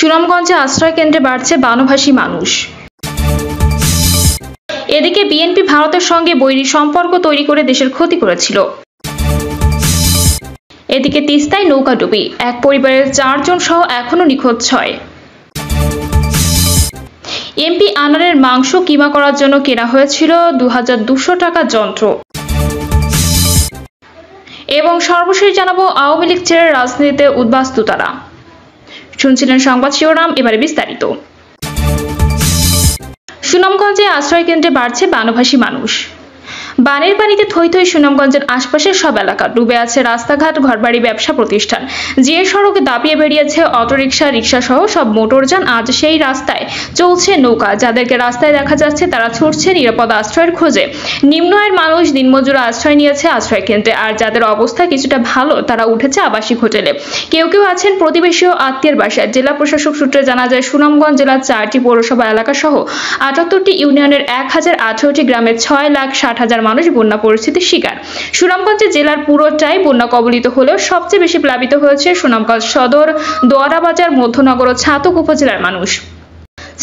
সুনামগঞ্জে আশ্রয় কেন্দ্রে বাড়ছে বানভাসী মানুষ। এদিকে বিএনপি ভারতের সঙ্গে বৈরী সম্পর্ক তৈরি করে দেশের ক্ষতি করেছিল। এদিকে তিস্তায় নৌকাডুবি, এক পরিবারের 4 জন সহ এখনো নিখোঁজ 6। এমপি আনারের মাংস কিমা করার জন্য কেনা হয়েছিল 2200 টাকা যন্ত্র। এবং সর্বশেষ জানাবো, আওয়ামী লীগ ছেড়ে রাজনীতিতে উদ্বাস্তু তারা। শুনছিলেন সংবাদ শিরোনাম, এবারে বিস্তারিত। সুনামগঞ্জে আশ্রয় কেন্দ্রে বাড়ছে বানভাসী মানুষ। বানের পানিতে থই থই সুনামগঞ্জের আশপাশের সব এলাকা, ডুবে আছে রাস্তাঘাট, ঘরবাড়ি, ব্যবসা প্রতিষ্ঠান। যে সড়কে দাপিয়ে বেরিয়েছে অটোরিকশা, রিকশা সহ সব মোটরযান, আজ সেই রাস্তায় চলছে নৌকা। যাদেরকে রাস্তায় দেখা যাচ্ছে তারা ছুটছে নিরাপদ আশ্রয়ের খোঁজে। নিম্ন আয়ের মানুষ দিনমজুরা আশ্রয় নিয়েছে আশ্রয় কেন্দ্রে, আর যাদের অবস্থা কিছুটা ভালো তারা উঠেছে আবাসিক হোটেলে। কেউ কেউ আছেন প্রতিবেশী ও আত্মীয়ের বাসায়। জেলা প্রশাসক সূত্রে জানা যায়, সুনামগঞ্জ জেলার 4টি পৌরসভা এলাকা সহ 78টি ইউনিয়নের 1018টি গ্রামের 6,60,000 মানুষ বন্যা পরিস্থিতির শিকার। সুনামগঞ্জ জেলার পুরোটাই বন্যা কবলিত হলেও সবচেয়ে বেশি প্লাবিত হয়েছে সুনামগঞ্জ সদর, দোয়ারাবাজার, মধ্যনগর ও ছাতক উপজেলার মানুষ।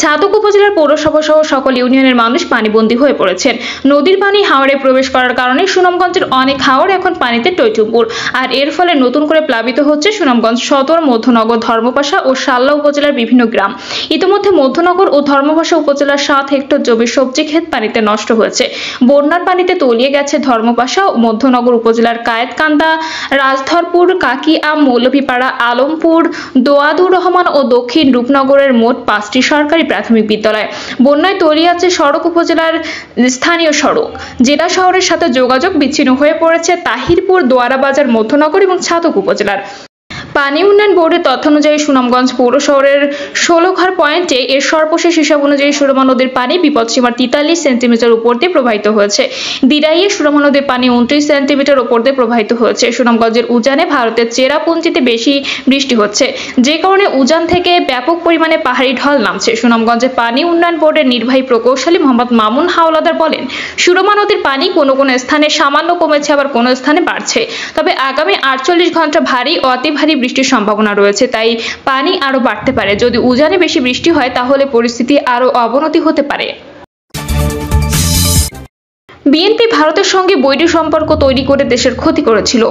ছাতক উপজেলার পৌরসভা সহ সকল ইউনিয়নের মানুষ পানিবন্দী হয়ে পড়েছেন। নদীর পানি হাওড়ে প্রবেশ করার কারণে সুনামগঞ্জের অনেক হাওড় এখন পানিতে টইটুম্বুর, আর এর ফলে নতুন করে প্লাবিত হচ্ছে সুনামগঞ্জ সদর, মধ্যনগর, ধর্মপাশা ও শাল্লা উপজেলার বিভিন্ন গ্রাম। ইতিমধ্যে মধ্যনগর ও ধর্মপাশা উপজেলার 7 হেক্টর জমির সবজি ক্ষেত পানিতে নষ্ট হয়েছে। বন্যার পানিতে তলিয়ে গেছে ধর্মপাশা ও মধ্যনগর উপজেলার কায়েতকান্দা, রাজধরপুর, কাকিআম, মৌলভীপাড়া, আলমপুর, দোয়াদুর রহমান ও দক্ষিণ রূপনগরের মোট 5টি সরকারি প্রাথমিক বিদ্যালয়। বন্যায় তলিয়ে আছে সড়ক উপজেলার স্থানীয় সড়ক। জেলা শহরের সাথে যোগাযোগ বিচ্ছিন্ন হয়ে পড়েছে তাহিরপুর, দোয়ারাবাজার, মধ্যনগর এবং ছাতক উপজেলার। পানি উন্নয়ন বোর্ডের তথ্য অনুযায়ী সুনামগঞ্জ পৌর শহরের 16 ঘর পয়েন্টে এর সর্বশেষ হিসাব অনুযায়ী সুরমা নদীর পানি বিপদসীমার 43 সেন্টিমিটার উপর দিয়ে প্রবাহিত হয়েছে। দিরাইয়ে সুরমা নদীর পানি 29 সেন্টিমিটার উপর দিয়ে প্রবাহিত হয়েছে। সুনামগঞ্জের উজানে ভারতের চেরাপুঞ্জিতে বেশি বৃষ্টি হচ্ছে, যে কারণে উজান থেকে ব্যাপক পরিমাণে পাহাড়ি ঢল নামছে। সুনামগঞ্জের পানি উন্নয়ন বোর্ডের নির্বাহী প্রকৌশলী মোহাম্মদ মামুন হাওলাদার বলেন, সুরমা নদীর পানি কোনো কোনো স্থানে সামান্য কমেছে, আবার কোনো স্থানে বাড়ছে। তবে আগামী 48 ঘন্টা ভারী ও অতি ভারী বৃষ্টির সম্ভাবনা রয়েছে, তাই পানি আরো বাড়তে পারে। যদি উজানে বেশি বৃষ্টি হয় তাহলে পরিস্থিতি আরো অবনতি হতে পারে। বিএনপি ভারতের সঙ্গে বৈরী সম্পর্ক তৈরি করে দেশের ক্ষতি করেছিল।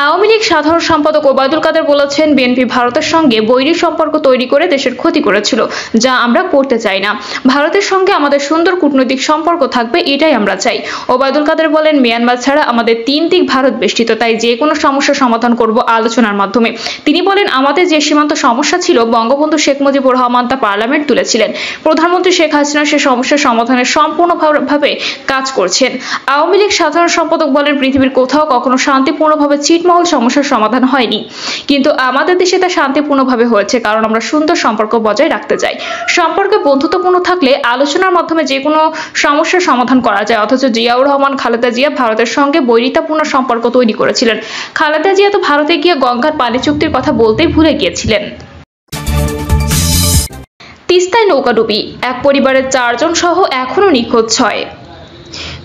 আওয়ামী লীগ সাধারণ সম্পাদক ওবায়দুল কাদের বলেছেন, বিএনপি ভারতের সঙ্গে বৈরী সম্পর্ক তৈরি করে দেশের ক্ষতি করেছিল, যা আমরা করতে চাই না। ভারতের সঙ্গে আমাদের সুন্দর কূটনৈতিক সম্পর্ক থাকবে, এটাই আমরা চাই। ওবায়দুল কাদের বলেন, মিয়ানমার ছাড়া আমাদের 3 দিক ভারত বেষ্টিত, তাই যে কোনো সমস্যার সমাধান করব আলোচনার মাধ্যমে। তিনি বলেন, আমাদের যে সীমান্ত সমস্যা ছিল, বঙ্গবন্ধু শেখ মুজিবুর রহমান তা পার্লামেন্ট তুলেছিলেন। প্রধানমন্ত্রী শেখ হাসিনা সে সমস্যার সমাধানের সম্পূর্ণভাবে কাজ করছেন। আওয়ামী লীগ সাধারণ সম্পাদক বলেন, পৃথিবীর কোথাও কখনো শান্তিপূর্ণভাবে ছিটমহল সমস্যার সমাধান হয়নি, কিন্তু আমাদের দেশে তা শান্তিপূর্ণভাবে হয়েছে, কারণ আমরা সুন্দর সম্পর্ক বজায় রাখতে চাই। সম্পর্কে বন্ধুত্বপূর্ণ থাকলে আলোচনার মাধ্যমে যে কোনো সমস্যার সমাধান করা যায়। অথচ জিয়াউর রহমান, খালেদা জিয়া ভারতের সঙ্গে বৈরিতাপূর্ণ সম্পর্ক তৈরি করেছিলেন। খালেদা জিয়া তো ভারতে গিয়ে গঙ্গার পানি চুক্তির কথা বলতেই ভুলে গিয়েছিলেন। তিস্তায় নৌকাডুবি, এক পরিবারের 4 জন সহ এখনো নিখোঁজ 6।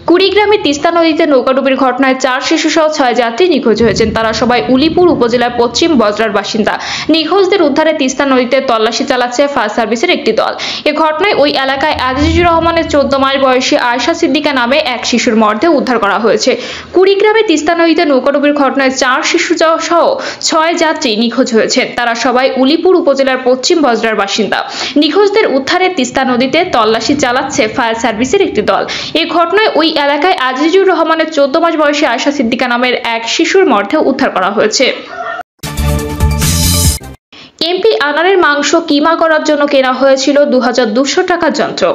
কুড়িগ্রামে তিস্তা নদীতে নৌকাডুবির ঘটনায় 4 শিশু সহ 6 যাত্রী নিখোঁজ হয়েছেন। তারা সবাই উলিপুর উপজেলার পশ্চিম বজরার বাসিন্দা। নিখোঁজদের উদ্ধারে তিস্তা নদীতে তল্লাশি চালাচ্ছে ফায়ার সার্ভিসের একটি দল। এ ঘটনায় ওই এলাকায় আজিজুর রহমানের 14 মাস বয়সী আয়শা সিদ্দিকা নামে এক শিশুর মরদেহ উদ্ধার করা হয়েছে। কুড়িগ্রামে তিস্তা নদীতে নৌকাডুবির ঘটনায় 4 শিশু সহ 6 যাত্রী নিখোঁজ হয়েছেন। তারা সবাই উলিপুর উপজেলার পশ্চিম বজরার বাসিন্দা। নিখোঁজদের উদ্ধারে তিস্তা নদীতে তল্লাশি চালাচ্ছে ফায়ার সার্ভিসের একটি দল। এই ঘটনায় ওই এলাকায় আজিজুর রহমানের 14 মাস বয়সী আয়শা সিদ্দিকা নামের এক শিশুর মরদেহ উদ্ধার করা হয়েছে। এমপি আনারের মাংস কিমা করার জন্য কেনা হয়েছিল 2200 টাকা যন্ত্র।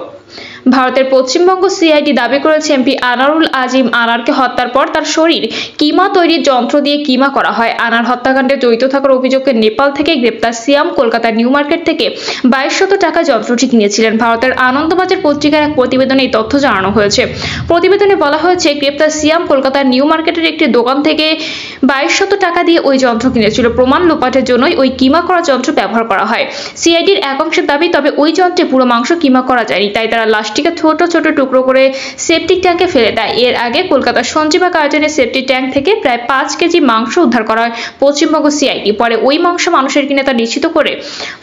ভারতের পশ্চিমবঙ্গ সিআইডি দাবি করেছে, এমপি আনারুল আজিম আনারকে হত্যার পর তার শরীর কিমা তৈরির যন্ত্র দিয়ে কিমা করা হয়। আনার হত্যাকাণ্ডে জড়িত থাকার অভিযোগে নেপাল থেকে গ্রেপ্তার সিয়াম কলকাতার নিউ মার্কেট থেকে 2200 টাকা যন্ত্রটি কিনেছিলেন। ভারতের আনন্দবাজার পত্রিকার এক প্রতিবেদনে এই তথ্য জানানো হয়েছে। প্রতিবেদনে বলা হয়েছে, গ্রেপ্তার সিয়াম কলকাতার নিউ মার্কেটের একটি দোকান থেকে 2200 টাকা দিয়ে ওই যন্ত্র কিনেছিল। প্রমাণ লোপাটের জন্যই ওই কিমা করা যন্ত্র ব্যবহার করা হয়। সিআইডির একাংশের দাবি, তবে ওই যন্ত্রে পুরো মাংস কিমা করা যায়নি, তাই তারা লাশটিকে ছোট ছোট টুকরো করে সেপটিক ট্যাঙ্কে ফেলে দেয়। এর আগে কলকাতার সঞ্জীবা গার্ডেনের সেপটিক ট্যাঙ্ক থেকে প্রায় 5 কেজি মাংস উদ্ধার করা হয় পশ্চিমবঙ্গ সিআইডি। পরে ওই মাংস মানুষের কিনে তা নিশ্চিত করে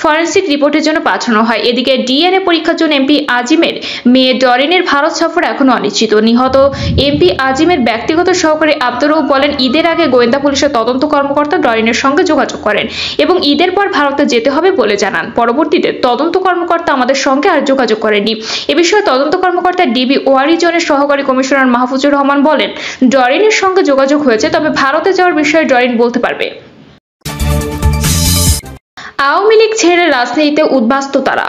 ফরেনসিক রিপোর্টের জন্য পাঠানো হয়। এদিকে ডিএনএ পরীক্ষার জন্য এমপি আজিমের মেয়ে ডরিনের ভারত সফর এখনো অনিশ্চিত। নিহত এমপি আজিমের ব্যক্তিগত সহকারী আব্দুর রউফ বলেন, ঈদের আগে গোয়েন্দা পুলিশের তদন্ত কর্মকর্তা ডরিনের সঙ্গে যোগাযোগ করেন এবং ঈদের পর ভারতে যেতে হবে বলে জানান। পরবর্তীতে তদন্ত কর্মকর্তা আমাদের সঙ্গে আর যোগাযোগ করেননি। এ বিষয়ে তদন্ত কর্মকর্তা ডিবি ওয়ারিজনের সহকারী কমিশনার মাহফুজুর রহমান বলেন, ডরিনের সঙ্গে যোগাযোগ হয়েছে, তবে ভারতে যাওয়ার বিষয়ে ডরিন বলতে পারবে। আওয়ামী লীগ ছেড়ে রাজনীতিতে উদ্বাস্ত তারা।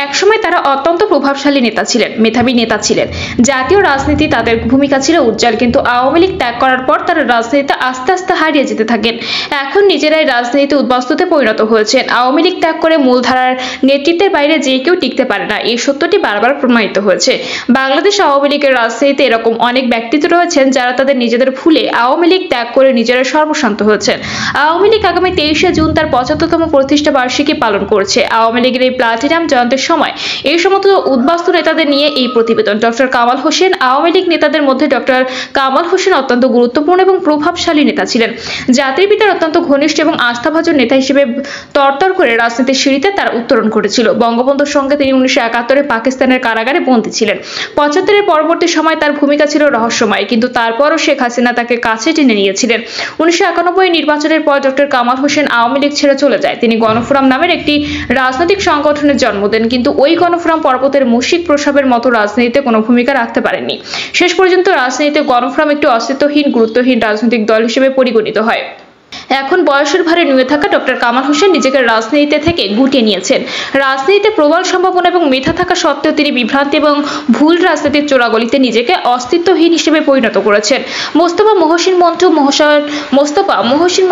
একসময় তারা অত্যন্ত প্রভাবশালী নেতা ছিলেন, মেধাবী নেতা ছিলেন। জাতীয় রাজনীতি তাদের ভূমিকা ছিল উজ্জ্বল, কিন্তু আওয়ামী লীগ ত্যাগ করার পর তারা রাজনীতিতে আস্তে আস্তে হারিয়ে যেতে থাকেন। এখন নিজেরাই রাজনীতিতে উদ্বাস্তুতে পরিণত হয়েছেন। আওয়ামী লীগ ত্যাগ করে মূলধারার নেতৃত্বের বাইরে যে কেউ টিকতে পারে না, এই সত্যটি বারবার প্রমাণিত হয়েছে। বাংলাদেশ আওয়ামী লীগের রাজনীতিতে এরকম অনেক ব্যক্তিত্ব রয়েছেন যারা তাদের নিজেদের ভুলে আওয়ামী লীগ ত্যাগ করে নিজেরা সর্বশান্ত হয়েছেন। আওয়ামী লীগ আগামী 23শে জুন তার 75তম প্রতিষ্ঠা বার্ষিকী পালন করছে। আওয়ামী লীগের এই প্লাটিনাম জয়ন্তীর সময় এই সমস্ত উদ্বাস্তু নেতাদের নিয়ে এই প্রতিবেদন। ডক্টর কামাল হোসেন। আওয়ামী লীগ নেতাদের মধ্যে ডক্টর কামাল হোসেন অত্যন্ত গুরুত্বপূর্ণ এবং প্রভাবশালী নেতা ছিলেন। জাতির পিতার অত্যন্ত ঘনিষ্ঠ এবং আস্থাভাজন নেতা হিসেবে তরতর করে রাজনীতির সিঁড়িতে তার উত্তরণ ঘটেছিল। বঙ্গবন্ধুর সঙ্গে তিনি 1971-এ পাকিস্তানের কারাগারে বন্দী ছিলেন। 75-এর পরবর্তী সময় তার ভূমিকা ছিল রহস্যময়, কিন্তু তারপরও শেখ হাসিনা তাকে কাছে টেনে নিয়েছিলেন। 1991 নির্বাচনের পর ডক্টর কামাল হোসেন আওয়ামী লীগ ছেড়ে চলে যায়। তিনি গণফোরাম নামের একটি রাজনৈতিক সংগঠনের জন্ম দেন, কিন্তু ওই গণফোরাম পর্বতের মুশিক প্রসাবের মতো রাজনীতিতে কোনো ভূমিকা রাখতে পারেননি। শেষ পর্যন্ত রাজনীতিতে গণফোরাম একটি অস্তিত্বহীন, গুরুত্বহীন রাজনৈতিক দল হিসেবে পরিগণিত হয়। এখন বয়সের ভারে নুয়ে থাকা ডক্টর কামাল হোসেন নিজেকে রাজনীতিতে থেকে গুটিয়ে নিয়েছেন। রাজনীতিতে প্রবল সম্ভাবনা এবং মেধা থাকা সত্ত্বেও তিনি বিভ্রান্তি এবং ভুল রাজনীতির চোরাগলিতে নিজেকে অস্তিত্বহীন হিসেবে পরিণত করেছেন। মোস্তফা মহসিন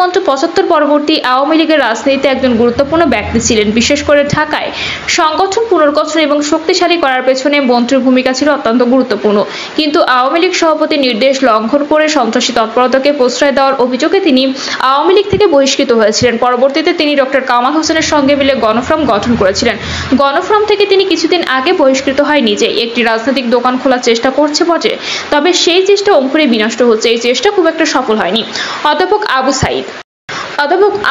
মন্টু 75 পরবর্তী আওয়ামী লীগের রাজনীতিতে একজন গুরুত্বপূর্ণ ব্যক্তি ছিলেন। বিশেষ করে ঢাকায় সংগঠন পুনর্গঠন এবং শক্তিশালী করার পেছনে মন্টুর ভূমিকা ছিল অত্যন্ত গুরুত্বপূর্ণ। কিন্তু আওয়ামী লীগ সভাপতির নির্দেশ লঙ্ঘন করে সন্ত্রাসী তৎপরতাকে প্রশ্রয় দেওয়ার অভিযোগে তিনি আওয়ামী লীগ থেকে বহিষ্কৃত হয়েছিলেন। পরবর্তীতে তিনি ডক্টর কামাল হোসেনের সঙ্গে মিলে গণফোরাম গঠন করেছিলেন। গণফোরাম থেকে তিনি কিছুদিন আগে বহিষ্কৃত হয় নিজে। একটি রাজনৈতিক দোকান খোলার চেষ্টা করছে বটে, তবে সেই চেষ্টা অঙ্কুরে বিনষ্ট হচ্ছে। এই চেষ্টা খুব একটা সফল হয়নি। অধ্যাপক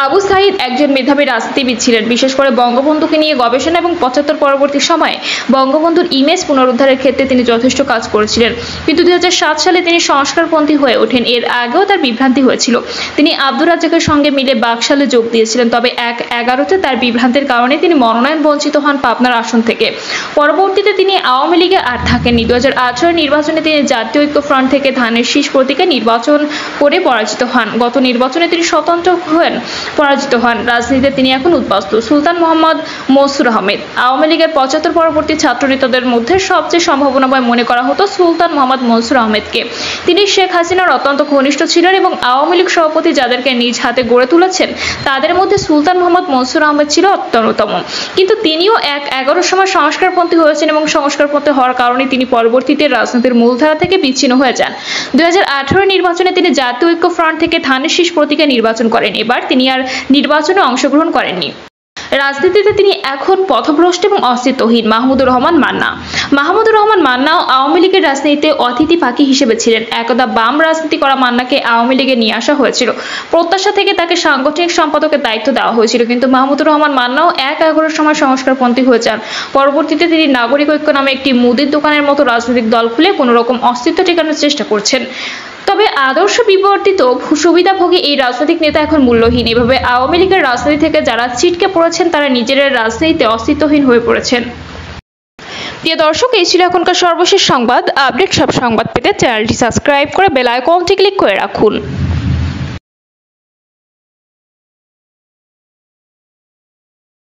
আবু সাইদ একজন মেধাবী রাজনীতিবিদ ছিলেন। বিশেষ করে বঙ্গবন্ধুকে নিয়ে গবেষণা এবং 75 পরবর্তী সময়ে বঙ্গবন্ধুর ইমেজ পুনরুদ্ধারের ক্ষেত্রে তিনি যথেষ্ট কাজ করেছিলেন। কিন্তু 2007 সালে তিনি সংস্কারপন্থী হয়ে ওঠেন। এর আগেও তার বিভ্রান্তি হয়েছিল। তিনি আব্দুর রাজ্জাকের সঙ্গে মিলে বাকশালে যোগ দিয়েছিলেন, তবে 1/11-তে তার বিভ্রান্তির কারণে তিনি মনোনয়ন বঞ্চিত হন পাবনার আসন থেকে। পরবর্তীতে তিনি আওয়ামী লীগে আর থাকেননি। 2018 নির্বাচনে তিনি জাতীয় ঐক্য ফ্রন্ট থেকে ধানের শীষ প্রতীকে নির্বাচন করে পরাজিত হন। গত নির্বাচনে তিনি স্বতন্ত্র পরাজিত হন। রাজনীতিতে তিনি এখন উদ্বাস্তু। সুলতান মোহাম্মদ মনসুর আহমেদ। আওয়ামী লীগের 75 পরবর্তী ছাত্র নেতাদের মধ্যে সবচেয়ে সম্ভাবনাময় মনে করা হতো সুলতান মোহাম্মদ মনসুর আহমেদকে। তিনি শেখ হাসিনার অত্যন্ত ঘনিষ্ঠ ছিলেন এবং আওয়ামী লীগ সভাপতি যাদেরকে নিজ হাতে গড়ে তুলেছেন তাদের মধ্যে সুলতান মোহাম্মদ মনসুর আহমেদ ছিল অন্যতম। কিন্তু তিনিও 1/11 সময় সংস্কারপন্থী হয়েছেন এবং সংস্কারপন্থী হওয়ার কারণে তিনি পরবর্তীতে রাজনীতির মূলধারা থেকে বিচ্ছিন্ন হয়ে যান। 2018 নির্বাচনে তিনি জাতীয় ঐক্য ফ্রন্ট থেকে ধানের শীষ প্রতীকে নির্বাচন করেন। এবার তিনি আর নির্বাচনে অংশগ্রহণ করেননি। রাজনীতিতে তিনি এখন পথভ্রষ্ট এবং অস্তিত্বহীন। মাহমুদুর রহমান মান্নাও আওয়ামী লীগের রাজনীতিতে অতিথি পাখি হিসেবে ছিলেন। একদা বাম রাজনীতি করা মান্নাকে আওয়ামী লীগে নিয়ে আসা হয়েছিল। প্রত্যাশা থেকে তাকে সাংগঠনিক সম্পাদকের দায়িত্ব দেওয়া হয়েছিল, কিন্তু মাহমুদুর রহমান মান্নাও 1/11 সময় সংস্কারপন্থী হয়ে যান। পরবর্তীতে তিনি নাগরিক ঐক্য নামে একটি মুদির দোকানের মতো রাজনৈতিক দল খুলে কোনো রকম অস্তিত্ব টিকানোর চেষ্টা করছেন। তবে আদর্শ বিবর্তিত সুবিধাভোগী এই রাজনৈতিক নেতা এখন মূল্যহীন। এভাবে আওয়ামী লীগের রাজনীতি থেকে যারা ছিটকে পড়েছেন তারা নিজেরা রাজনীতিতে অস্তিত্বহীন হয়ে পড়েছেন। প্রিয় দর্শক, এই ছিল এখনকার সর্বশেষ সংবাদ। আপডেট সব সংবাদ পেতে চ্যানেলটি সাবস্ক্রাইব করে বেল আইকনটি ক্লিক করে রাখুন।